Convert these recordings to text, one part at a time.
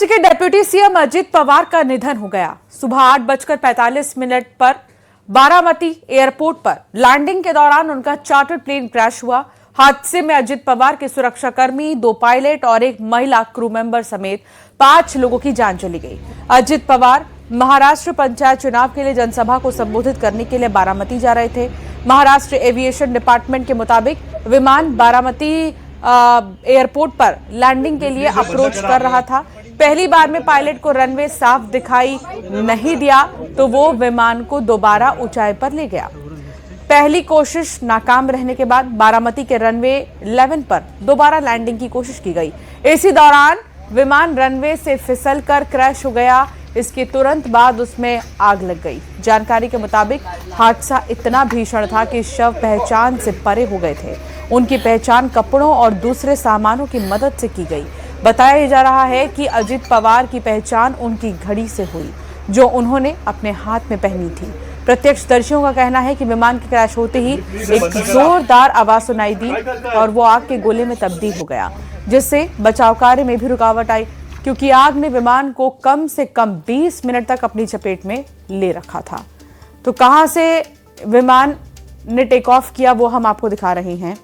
महाराष्ट्र के deputy CM Ajit Pawar का निधन हो गया। सुबह 8:45 पर बारामती एयरपोर्ट पर लैंडिंग के दौरान उनका चार्टर्ड प्लेन क्रैश हुआ। हादसे में अजित पवार के सुरक्षाकर्मी, 2 पायलट और एक महिला क्रू मेंबर समेत 5 लोगों की जान चली गई। अजित पवार महाराष्ट्र पंचायत चुनाव के लिए जनसभा को संबोधित करने के लिए बारामती जा रहे थे। महाराष्ट्र एविएशन डिपार्टमेंट के मुताबिक विमान बारामती एयरपोर्ट पर लैंडिंग के लिए अप्रोच कर रहा था। पहली बार में पायलट को रनवे साफ दिखाई नहीं दिया तो वो विमान को दोबारा ऊंचाई पर ले गया। पहली कोशिश नाकाम रहने के बाद बारामती के रनवे 11 पर दोबारा लैंडिंग की कोशिश की गई। इसी दौरान विमान रनवे से फिसलकर क्रैश हो गया। इसके तुरंत बाद उसमें आग लग गई। जानकारी के मुताबिक हादसा इतना भीषण था कि शव पहचान से परे हो गए थे। उनकी पहचान कपड़ों और दूसरे सामानों की मदद से की गई। बताया जा रहा है कि अजित पवार की पहचान उनकी घड़ी से हुई जो उन्होंने अपने हाथ में पहनी थी। प्रत्यक्षदर्शियों का कहना है कि विमान के क्रैश होते ही एक जोरदार आवाज सुनाई दी और वो आग के गोले में तब्दील हो गया, जिससे बचाव कार्य में भी रुकावट आई क्योंकि आग ने विमान को कम से कम 20 मिनट तक अपनी चपेट में ले रखा था। तो कहां से विमान ने टेक ऑफ किया वो हम आपको दिखा रहे हैं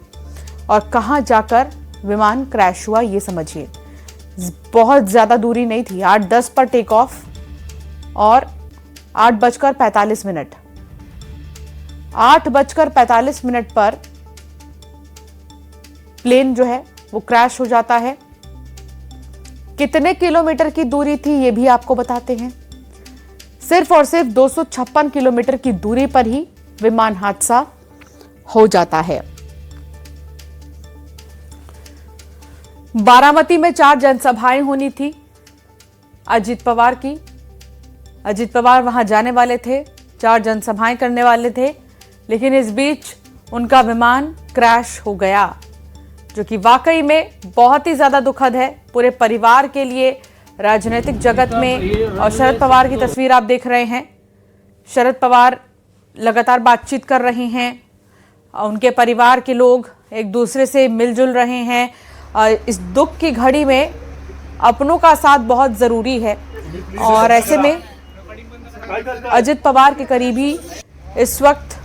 और कहां जाकर विमान क्रैश हुआ ये समझिए। बहुत ज्यादा दूरी नहीं थी, 8:10 पर टेक ऑफ और 8:45 8:45 पर प्लेन जो है वो क्रैश हो जाता है। कितने किलोमीटर की दूरी थी ये भी आपको बताते हैं। सिर्फ और सिर्फ 256 किलोमीटर की दूरी पर ही विमान हादसा हो जाता है। बारामती में 4 जनसभाएं होनी थी अजित पवार की। अजित पवार वहां जाने वाले थे, 4 जनसभाएं करने वाले थे, लेकिन इस बीच उनका विमान क्रैश हो गया, जो कि वाकई में बहुत ही ज्यादा दुखद है पूरे परिवार के लिए, राजनीतिक जगत में। और शरद पवार की तस्वीर आप देख रहे हैं। शरद पवार लगातार बातचीत कर रहे हैं, उनके परिवार के लोग एक दूसरे से मिलजुल रहे हैं। इस दुख की घड़ी में अपनों का साथ बहुत जरूरी है और ऐसे में अजित पवार के करीबी इस वक्त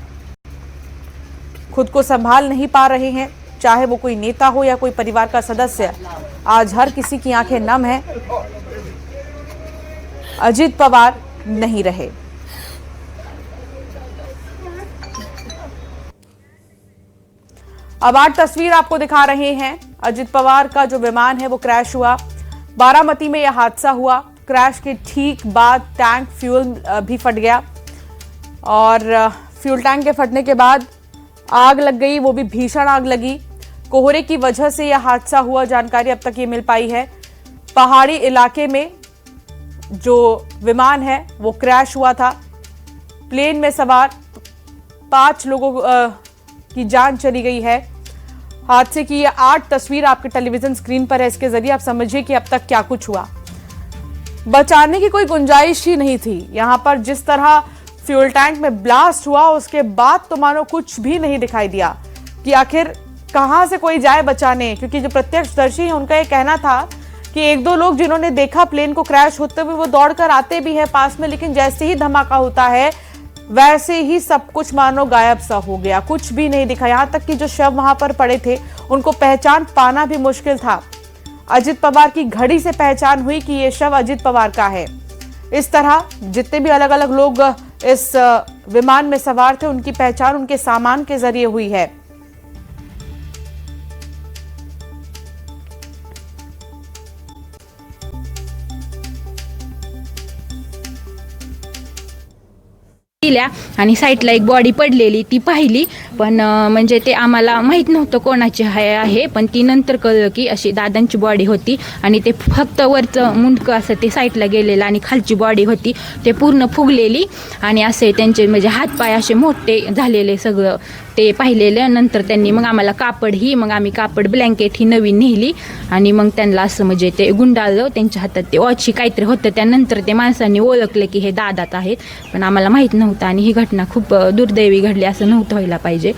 खुद को संभाल नहीं पा रहे हैं, चाहे वो कोई नेता हो या कोई परिवार का सदस्य। आज हर किसी की आंखें नम हैं। अजित पवार नहीं रहे। अब 8 तस्वीर आपको दिखा रहे हैं। अजित पवार का जो विमान है वो क्रैश हुआ। बारामती में यह हादसा हुआ। क्रैश के ठीक बाद टैंक फ्यूल भी फट गया और फ्यूल टैंक के फटने के बाद आग लग गई, वो भी भीषण आग लगी। कोहरे की वजह से यह हादसा हुआ, जानकारी अब तक ये मिल पाई है। पहाड़ी इलाके में जो विमान है वो क्रैश हुआ था। प्लेन में सवार 5 लोगों की जान चली गई है। हादसे की ये 8 तस्वीर आपके टेलीविजन स्क्रीन पर है। इसके जरिए आप समझिए कि अब तक क्या कुछ हुआ। बचाने की कोई गुंजाइश ही नहीं थी। यहां पर जिस तरह फ्यूल टैंक में ब्लास्ट हुआ उसके बाद तो मानो कुछ भी नहीं दिखाई दिया कि आखिर कहां से कोई जाए बचाने, क्योंकि जो प्रत्यक्षदर्शी है उनका ये कहना था कि 1-2 लोग जिन्होंने देखा प्लेन को क्रैश होते हुए वो दौड़कर आते भी है पास में, लेकिन जैसे ही धमाका होता है वैसे ही सब कुछ मानो गायब सा हो गया, कुछ भी नहीं दिखा। यहां तक कि जो शव वहां पर पड़े थे उनको पहचान पाना भी मुश्किल था। अजित पवार की घड़ी से पहचान हुई कि ये शव अजित पवार का है। इस तरह जितने भी अलग अलग लोग इस विमान में सवार थे उनकी पहचान उनके सामान के जरिए हुई है। दिल्या आणि साईडला एक बॉडी पडलेली ती पाहिली, पण म्हणजे ते आम्हाला माहीत नव्हतं कोणाची आहे, पण ती नंतर कळलं की अशी दादांची बॉडी होती आणि ते फक्त वरचं मुंडकं असं ते साईडला गेलेलं आणि खालची बॉडी होती ते पूर्ण फुगलेली आणि असे त्यांचे म्हणजे हातपाय असे मोठे झालेले सगळं ते पाहिलेलं. नंतर त्यांनी मग आम्हाला मग आम्ही कापड ब्लँकेट ही नवीन नेली आणि मग त्यांना असं म्हणजे ते गुंडाळलं. त्यांच्या हातात ते वॉची काहीतरी होतं. त्यानंतर ते माणसांनी ओळखलं की हे दादात आहेत, पण आम्हाला माहीत नव्हतं आणि ही घटना खूप दुर्दैवी घडली, असं नव्हतं व्हायला पाहिजे.